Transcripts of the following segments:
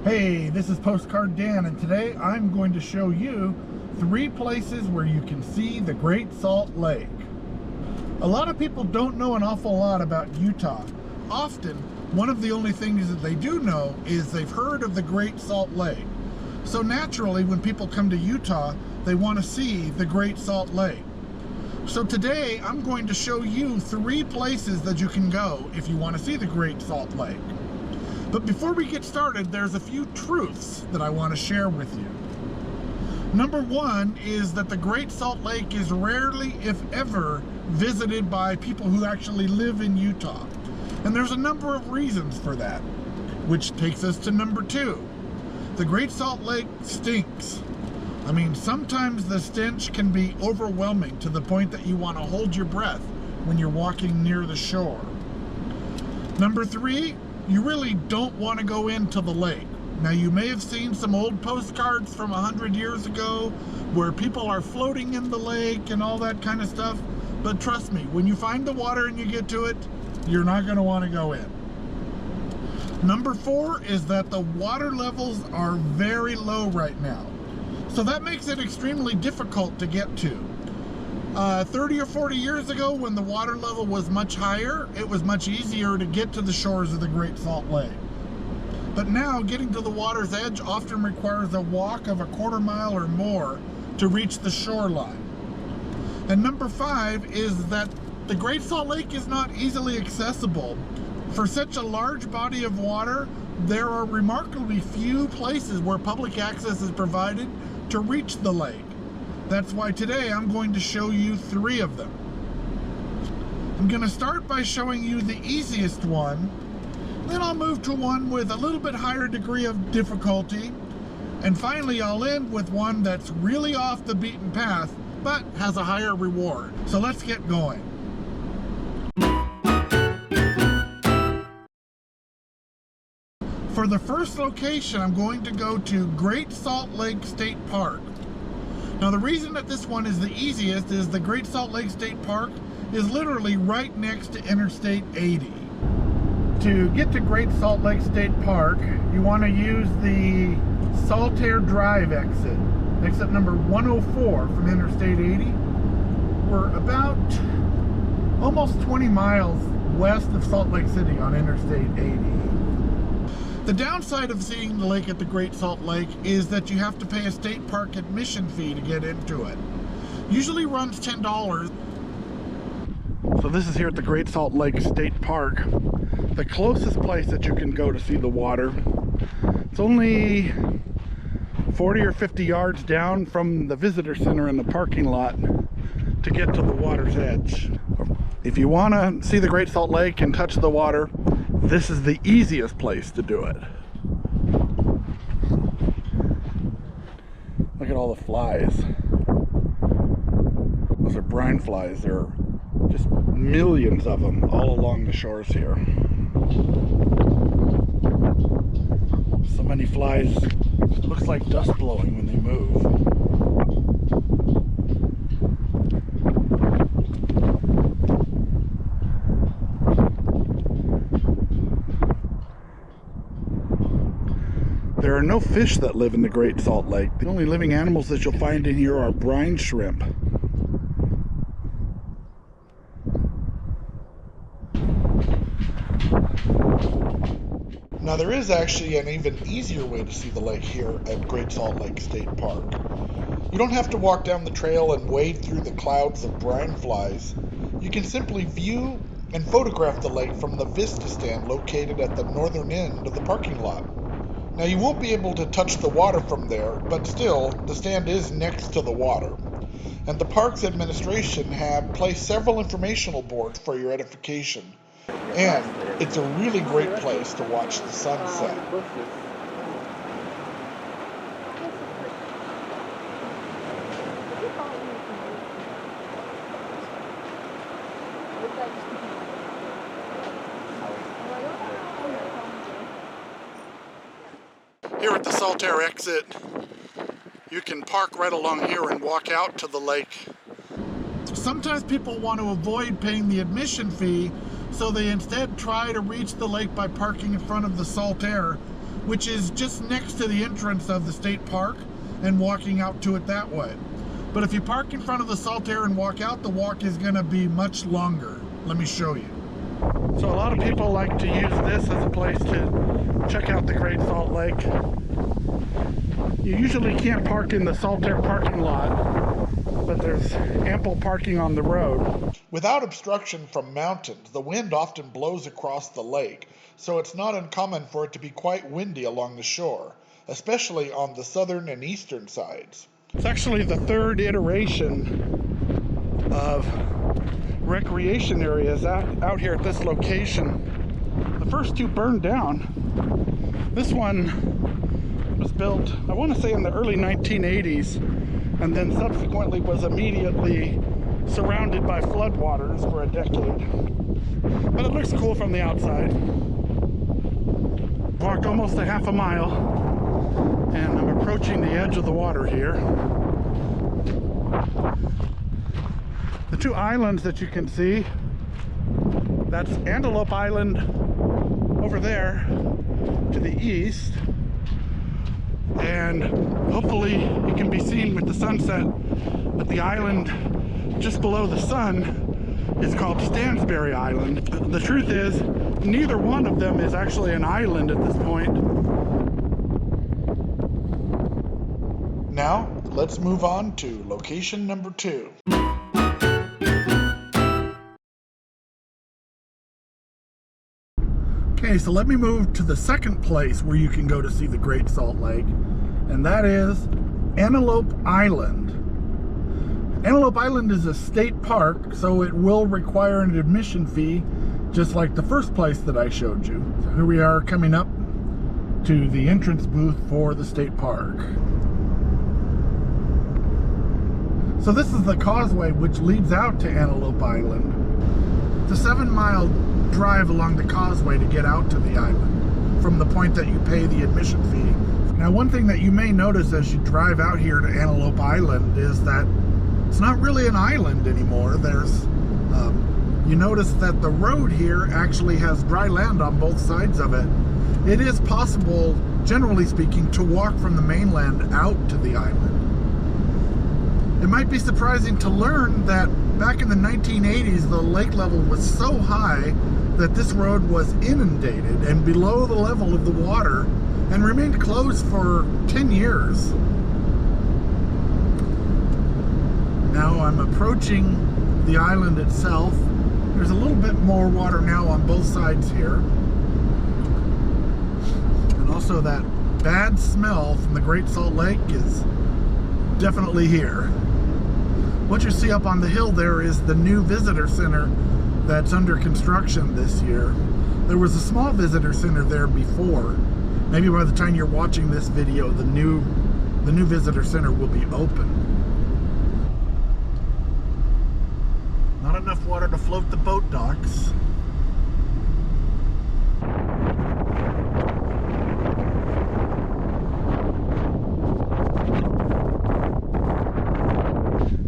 Hey, this is Postcard Dan, and today I'm going to show you 3 places where you can see the Great Salt Lake. A lot of people don't know an awful lot about Utah. Often, one of the only things that they do know is they've heard of the Great Salt Lake. So naturally, when people come to Utah, they want to see the Great Salt Lake. So today, I'm going to show you 3 places that you can go if you want to see the Great Salt Lake. But before we get started, there's a few truths that I want to share with you. Number 1 is that the Great Salt Lake is rarely, if ever, visited by people who actually live in Utah. And there's a number of reasons for that, which takes us to number 2. The Great Salt Lake stinks. I mean, sometimes the stench can be overwhelming to the point that you want to hold your breath when you're walking near the shore. Number 3, you really don't want to go into the lake. Now, you may have seen some old postcards from 100 years ago where people are floating in the lake and all that kind of stuff, but trust me, when you find the water and you get to it, you're not going to want to go in. Number 4 is that the water levels are very low right now, so that makes it extremely difficult to get to. 30 or 40 years ago, when the water level was much higher, it was much easier to get to the shores of the Great Salt Lake. But now, getting to the water's edge often requires a walk of a quarter mile or more to reach the shoreline. And number 5 is that the Great Salt Lake is not easily accessible. For such a large body of water, there are remarkably few places where public access is provided to reach the lake. That's why today I'm going to show you 3 of them. I'm going to start by showing you the easiest one, then I'll move to one with a little bit higher degree of difficulty, and finally I'll end with one that's really off the beaten path, but has a higher reward. So let's get going. For the first location, I'm going to go to Great Salt Lake State Park. Now, the reason that this one is the easiest is the Great Salt Lake State Park is literally right next to Interstate 80. To get to Great Salt Lake State Park, you want to use the Saltair Drive exit number 104 from Interstate 80. We're about almost 20 miles west of Salt Lake City on Interstate 80. The downside of seeing the lake at the Great Salt Lake is that you have to pay a state park admission fee to get into it. Usually runs $10. So this is here at the Great Salt Lake State Park, the closest place that you can go to see the water. It's only 40 or 50 yards down from the visitor center in the parking lot to get to the water's edge. If you want to see the Great Salt Lake and touch the water, this is the easiest place to do it. Look at all the flies. Those are brine flies. There are just millions of them all along the shores here. So many flies. It looks like dust blowing when they move. There are no fish that live in the Great Salt Lake. The only living animals that you'll find in here are brine shrimp. Now, there is actually an even easier way to see the lake here at Great Salt Lake State Park. You don't have to walk down the trail and wade through the clouds of brine flies. You can simply view and photograph the lake from the Vista stand located at the northern end of the parking lot. Now, you won't be able to touch the water from there, but still, the stand is next to the water. And the park's administration have placed several informational boards for your edification. And it's a really great place to watch the sunset. Here at the Saltair exit, you can park right along here and walk out to the lake. Sometimes people want to avoid paying the admission fee, so they instead try to reach the lake by parking in front of the Saltair. which is just next to the entrance of the state park, and walking out to it that way. But if you park in front of the Saltair and walk out, the walk is going to be much longer. Let me show you. So a lot of people like to use this as a place to check out the Great Salt Lake. You usually can't park in the Saltair parking lot, but there's ample parking on the road. Without obstruction from mountains, the wind often blows across the lake, so it's not uncommon for it to be quite windy along the shore, especially on the southern and eastern sides. It's actually the third iteration of recreation areas out here at this location. The first two burned down. This one was built, I want to say, in the early 1980s, and then subsequently was immediately surrounded by floodwaters for a decade. But it looks cool from the outside. Walked almost a half a mile, and I'm approaching the edge of the water here. The two islands that you can see, that's Antelope Island over there to the east, and hopefully it can be seen with the sunset, but the island just below the sun is called Stansbury Island. The truth is, neither one of them is actually an island at this point. Now, let's move on to location number 2. Okay, so let me move to the second place where you can go to see the Great Salt Lake, and that is Antelope Island. Antelope Island is a state park, so it will require an admission fee, just like the first place that I showed you. So here we are coming up to the entrance booth for the state park. So this is the causeway which leads out to Antelope Island. It's a 7-mile drive along the causeway to get out to the island from the point that you pay the admission fee. Now, one thing that you may notice as you drive out here to Antelope Island is that it's not really an island anymore. You notice that the road here actually has dry land on both sides of it. It is possible, generally speaking, to walk from the mainland out to the island. It might be surprising to learn that back in the 1980s, the lake level was so high that this road was inundated and below the level of the water and remained closed for 10 years. Now I'm approaching the island itself. There's a little bit more water now on both sides here. And also that bad smell from the Great Salt Lake is definitely here. What you see up on the hill there is the new visitor center that's under construction this year. There was a small visitor center there before. Maybe by the time you're watching this video, the new visitor center will be open. Not enough water to float the boat docks.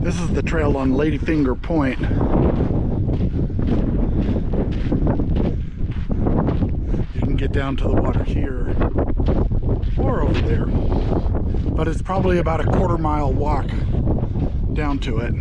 This is the trail on Ladyfinger Point. You can get down to the water here or over there, but it's probably about a quarter-mile walk down to it.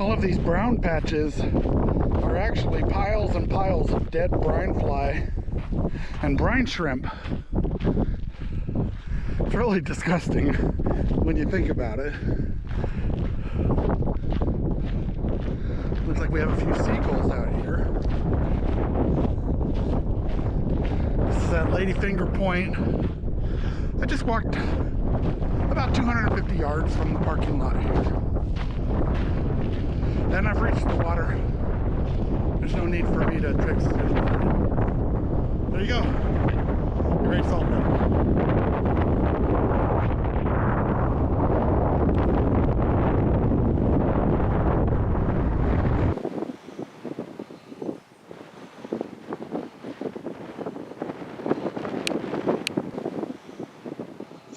All of these brown patches are actually piles and piles of dead brine fly and brine shrimp. It's really disgusting when you think about it. Looks like we have a few seagulls out here. This is at Ladyfinger Point. I just walked about 250 yards from the parking lot here. Then I've reached the water. There's no need for me to trick it. There you go. The Great Salt Lake.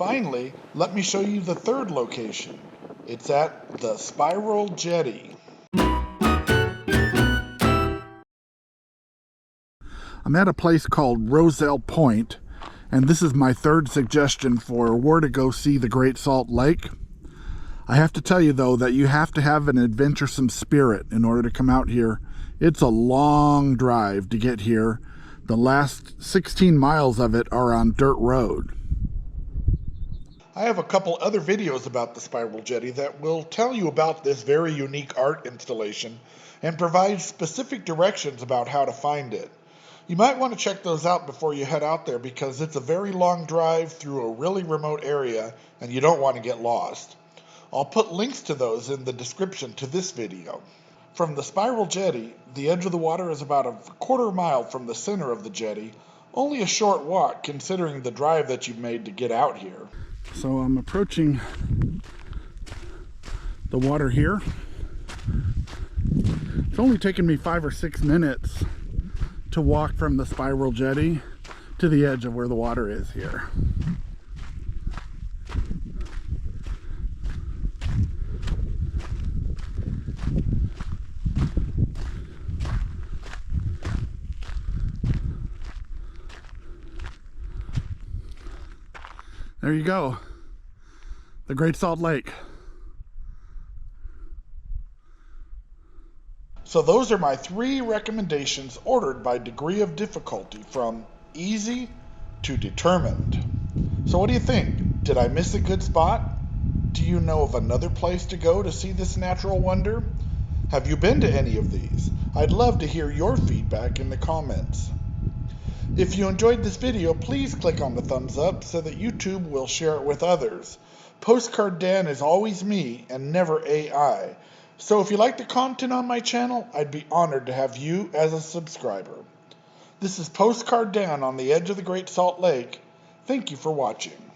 Finally, let me show you the third location. It's at the Spiral Jetty. I'm at a place called Roselle Point, and this is my third suggestion for where to go see the Great Salt Lake. I have to tell you though that you have to have an adventuresome spirit in order to come out here. It's a long drive to get here. The last 16 miles of it are on dirt road. I have a couple other videos about the Spiral Jetty that will tell you about this very unique art installation and provide specific directions about how to find it. You might want to check those out before you head out there because it's a very long drive through a really remote area and you don't want to get lost. I'll put links to those in the description to this video. From the Spiral Jetty, the edge of the water is about a quarter mile from the center of the jetty, only a short walk considering the drive that you've made to get out here. So I'm approaching the water here. It's only taken me 5 or 6 minutes to walk from the Spiral Jetty to the edge of where the water is here. There you go, the Great Salt Lake. So those are my 3 recommendations ordered by degree of difficulty from easy to determined. So what do you think? Did I miss a good spot? Do you know of another place to go to see this natural wonder? Have you been to any of these? I'd love to hear your feedback in the comments. If you enjoyed this video, please click on the thumbs up so that YouTube will share it with others. Postcard Dan is always me and never AI. So if you like the content on my channel, I'd be honored to have you as a subscriber. This is Postcard Dan on the edge of the Great Salt Lake. Thank you for watching.